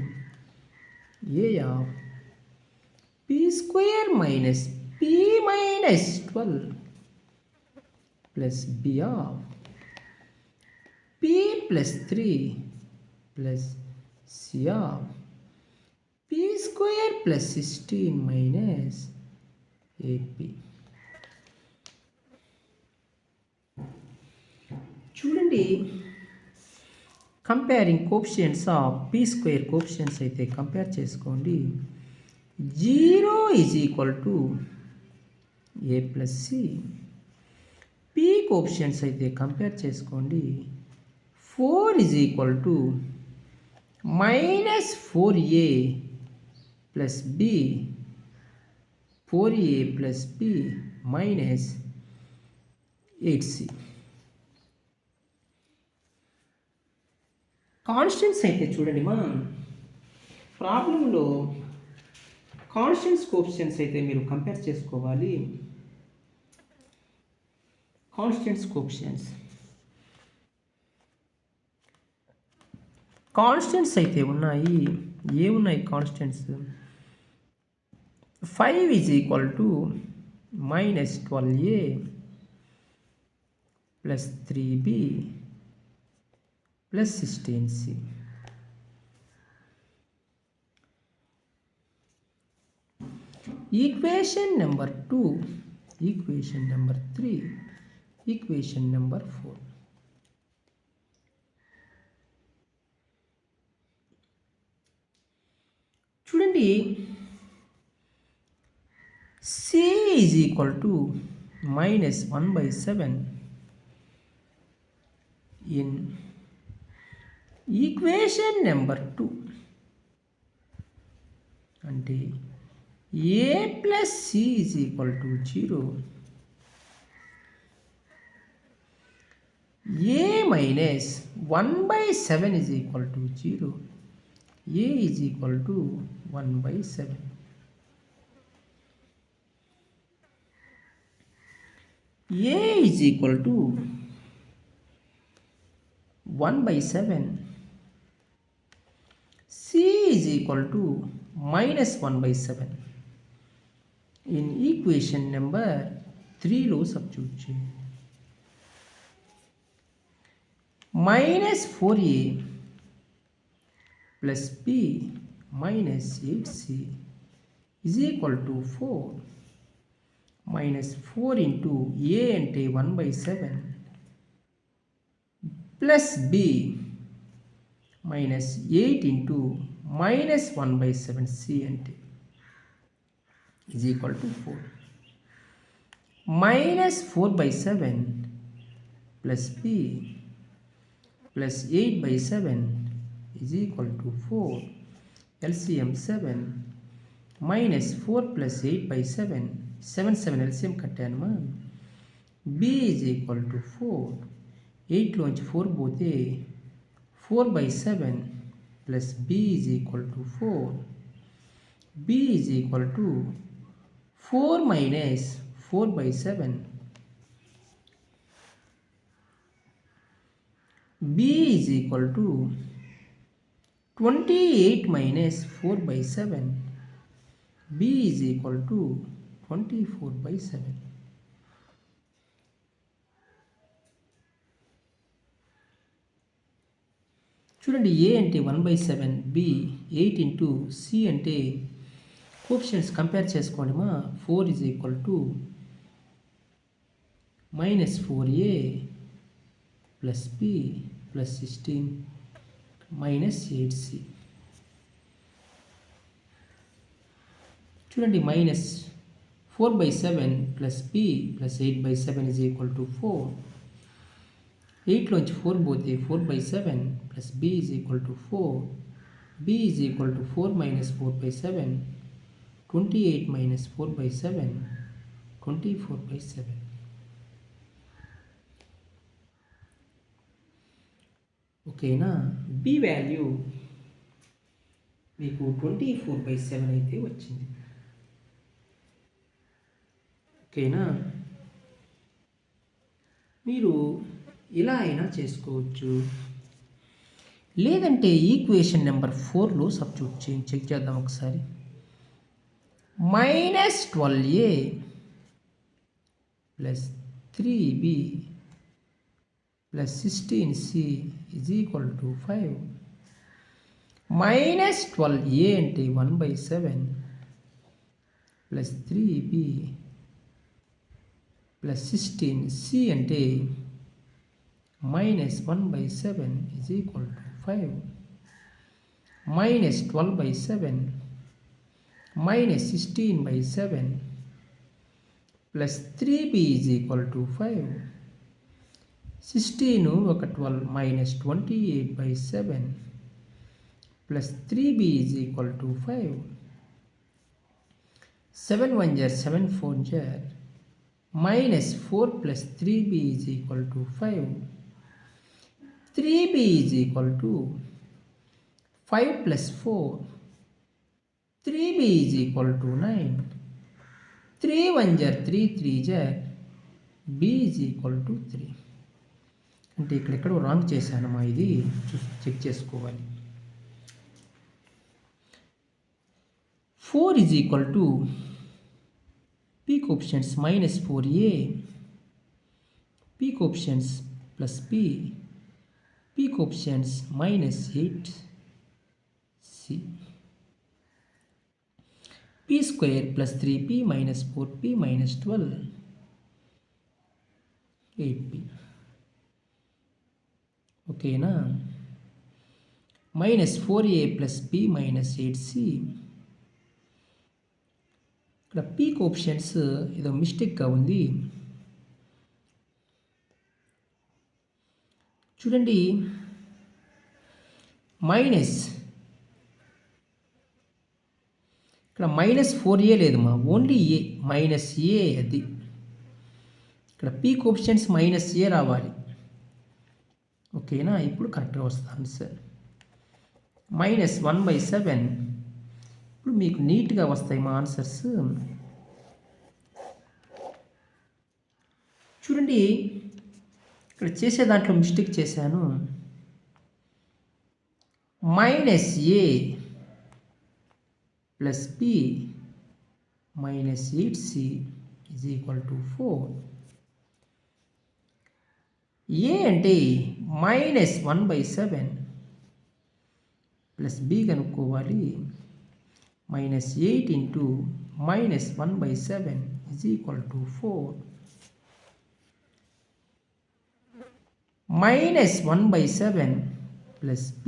a of p square minus p minus 12 plus b of p plus 3 plus c of p square plus 16 minus 8p. చూడండి comparing coefficients of P square coefficients అయితే compare చేసుకోండి. 0 is equal to A plus C. P coefficients అయితే compare చేసుకోండి. 4 is equal to -4a plus B 4a plus B minus 8c. Constants అయితే చూడండి మనం ప్రాబ్లంలో constants coefficients అయితే మీరు కంపేర్ చేసుకోవాలి. కాన్స్టెంట్స్ కోఎఫిషియంట్స్ అయితే ఉన్నాయి. ఏమున్నాయి constants? 5 is equal to -12a plus 3b plus 16c. Equation number 2, equation number 3, equation number 4. చూడండి c is equal to -1/7 in equation number 2 అంటే A plus C is equal to 0, A minus 1/7 is equal to 0, A is equal to 1/7. A is equal to 1/7. C is equal to -1/7. In equation number 3 లో substitute చేయండి. -4a plus b minus 8c is equal to 4. -4 into a అంటే 1/7 plus b minus 8 into -1/7c అంటే is equal to 4. -4/7 plus b plus 8 by 7 is equal to 4. LCM 7 minus 4 plus 8 by 7. 7 LCM కట్టానమా. B is equal to 4. 8 లోంచి 4 పోతే 4 by 7 plus B is equal to 4. B is equal to 4 minus 4 by 7. B is equal to 28 minus 4 by 7. B is equal to 24 by 7. చూడండి, A అంటే 1/7, B 8 into C అంటే coefficients compare చేసుకోండి మా. 4 is equal to minus 4A plus B plus 16 minus 8C. చూడండి, minus 4/7 plus B plus 8/7 is equal to 4. 8 లోంచి 4 పోతే 4/7 plus B is equal to 4. B is equal to 4 minus 4/7. 28 minus 4/7. 24/7. ఓకేనా. B value మీకు 24/7 అయితే వచ్చింది. ఓకేనా. మీరు ఇలా అయినా చేసుకోవచ్చు, లేదంటే ఈక్వేషన్ నెంబర్ 4లో సబ్స్టిట్యూట్ చేయండి. చెక్ చేద్దాం ఒకసారి. minus 12A plus 3B plus 16C is equal to 5. minus 12A అంటే 1/7 plus 3B plus 16C అంటే minus 1/7 is equal to 5. minus 12/7 minus 16/7 plus 3B is equal to 5. 16 ఒక 12 minus 28/7 plus 3B is equal to 5. 7 1 jar 7 4 jar minus 4 plus 3B is equal to 5. 3B is equal to 5 plus 4. 3B is equal to 9. 3 1 jar 3 3 jar B is equal to 3. అంటే ఇక్కడ wrong చేశానమ్మా, ఇది check చేసుకోవాలి. 4 is equal to P coefficients minus 4A, P coefficients plus P, P coefficients minus 8C. P square plus 3P minus 4P minus 12, 8P. ఓకేనా. minus 4A plus P minus 8C. ఇక్కడ P coefficients ఏదో మిస్టేక్గా ఉంది. చూడండి, minus ఇక్కడ minus 4A లేదమ్మా, only A minus A. అది ఇక్కడ P coefficients minus A రావాలి. ఓకేనా, ఇప్పుడు కరెక్ట్గా వస్తుంది ఆన్సర్. minus 1/7. ఇప్పుడు మీకు నీట్గా వస్తాయి మా ఆన్సర్స్. చూడండి, ఇక్కడ చేసే దాంట్లో మిస్టేక్ చేశాను. minus A plus P minus 8C is equal to 4. A అంటే minus 1/7 ప్లస్ B కనుక్కోవాలి. minus 8 into minus 1/7 is equal to 4. minus 1/7 plus B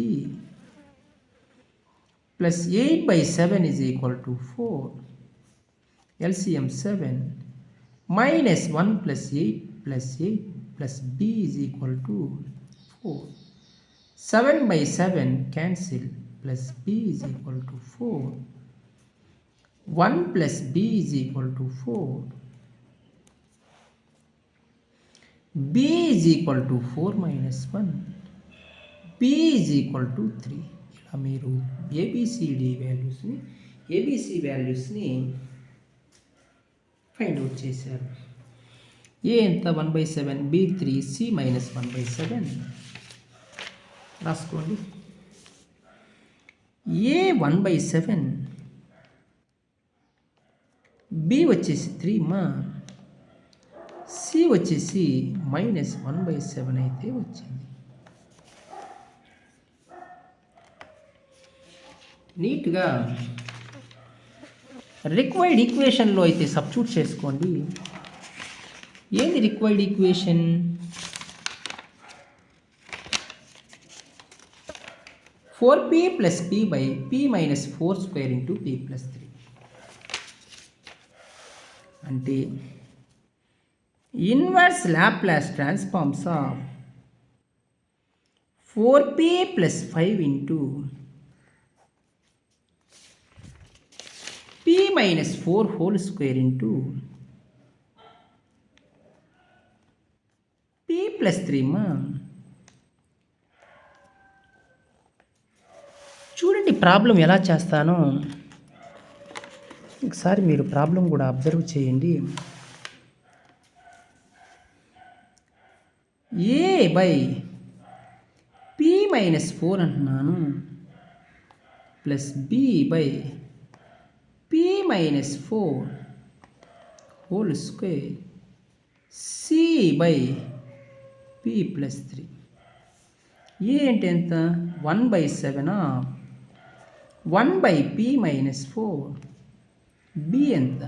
plus 8/7 is equal to 4. LCM 7 minus 1 plus 8 plus 8 plus B is equal to 4. 7/7 cancel plus b is equal to 4. 1 plus b is equal to 4. b is equal to 4 minus 1. b is equal to 3. ఇలా మీరు A B C D వాల్యూస్ని find out చేశారు. ఏ ఎంత 1/7, B 3, C minus 1/7 రాసుకోండి. ఏ 1/7, B వచ్చేసి 3 మా, C వచ్చేసి minus 1/7 అయితే వచ్చింది. నీట్గా రిక్వైర్డ్ ఈక్వేషన్లో అయితే సబ్స్టిట్యూట్ చేసుకోండి. ఏంది required equation? Four P plus P by P minus 4 square into P plus 3 అంటే inverse Laplace transforms of 4p plus 5 into p minus 4 whole square into p plus 3 మా. చూడండి ప్రాబ్లం ఎలా చేస్తానో ఒకసారి మీరు ప్రాబ్లం కూడా అబ్జర్వ్ చేయండి. ఏ బై పి మైనస్ 4 అంటున్నాను plus B by P minus 4 whole square C by P plus 3. A అంటే ఎంత? 1/7 1 బై పి మైనస్ 4. బి ఎంత?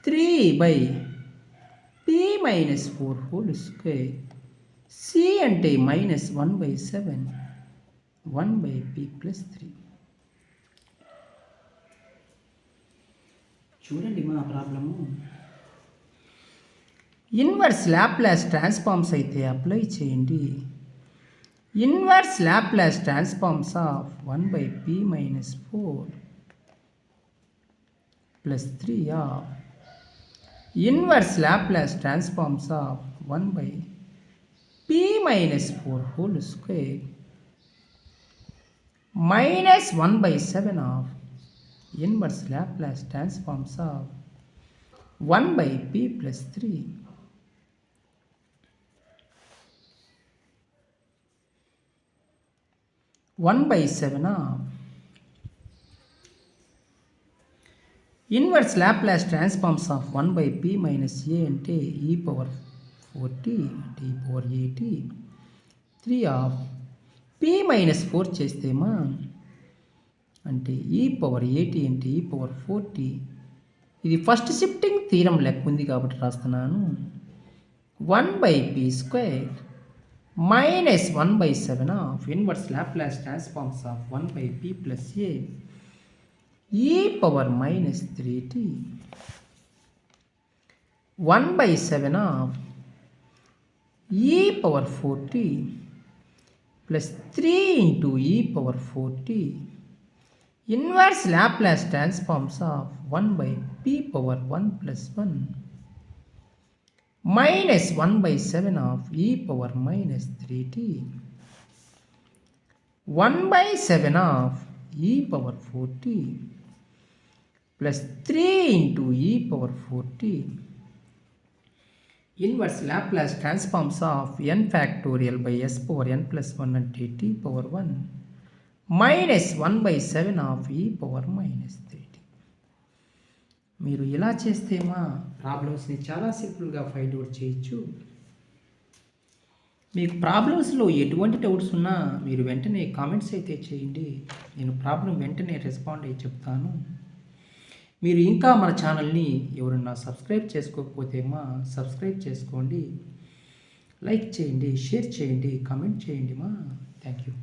3 by P minus 4 whole square. C అంటే మైనస్ 1/7 1 బై పి ప్లస్ 3. చూడండి మా problem. Inverse Laplace transforms అయితే apply చేయండి. Inverse Laplace transforms of 1 by P minus 4 plus 3 of inverse Laplace transforms of 1 by P minus 4 whole square minus 1/7 of inverse Laplace transforms of 1 by P plus 3. One by 7 inverse Laplace transforms of 1 by P minus A అంటే ఈ power 4t అంటే ఈ power 8 3 of P minus 4 చేస్తేమా అంటే ఈ power 80 అంటే ఈ power 4t. ఇది first shifting theorem లెక్క ఉంది కాబట్టి రాస్తున్నాను. 1 by P square minus 1/7 of inverse Laplace transforms of 1 by P plus A E power minus 3t. 1/7 of E power 4t plus 3 into E power 4t. Inverse Laplace transforms of 1 by P power 1 plus 1 minus 1/7 of E power minus 3t. 1/7 of E power 4t plus 3 into E power 4t. Inverse Laplace transforms of n factorial by s power n plus 1 అంటే t power 1 minus 1/7 of E power minus 3t. మీరు ఇలా చేస్తే మా ప్రాబ్లమ్స్ని చాలా సింపుల్గా find out చేయొచ్చు. మీకు ప్రాబ్లమ్స్లో ఎటువంటి డౌట్స్ ఉన్నా మీరు వెంటనే కామెంట్స్ అయితే చేయండి. నేను ప్రాబ్లం వెంటనే రెస్పాండ్ అయ్యి చెప్తాను. మీరు ఇంకా మన ఛానల్ని ఎవరన్నా సబ్స్క్రైబ్ చేసుకోకపోతే సబ్స్క్రైబ్ చేసుకోండి, లైక్ చేయండి, షేర్ చేయండి, కామెంట్ చేయండి థ్యాంక్ యూ.